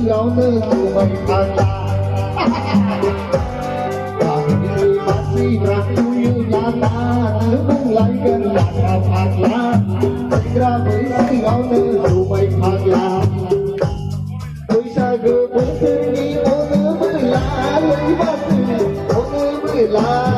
sự áo nơ từ mây phang la và như bác sĩ rằng tôi như nhà ta nếu không lại gần là sao phang la thành ra với sự áo nơ từ mây phang la tôi xa gờ với thương nghĩ ô nơ mới là lấy bác sĩ ô nơ mới là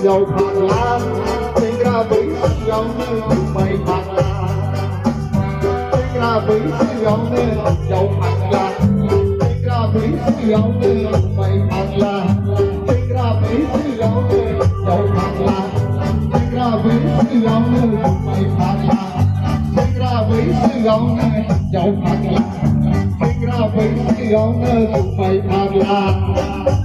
dầu phang la sinh ra với sự áo nơ mây phang la sinh ra với sự áo nơ dầu phang la sinh ra với sự áo nơ mây phang la sinh ra với sự áo nơ dầu phang la sinh ra với sự áo nơ mây phang la sinh ra với sự áo nơ dầu phang la sinh ra với sự áo nơ mây phang la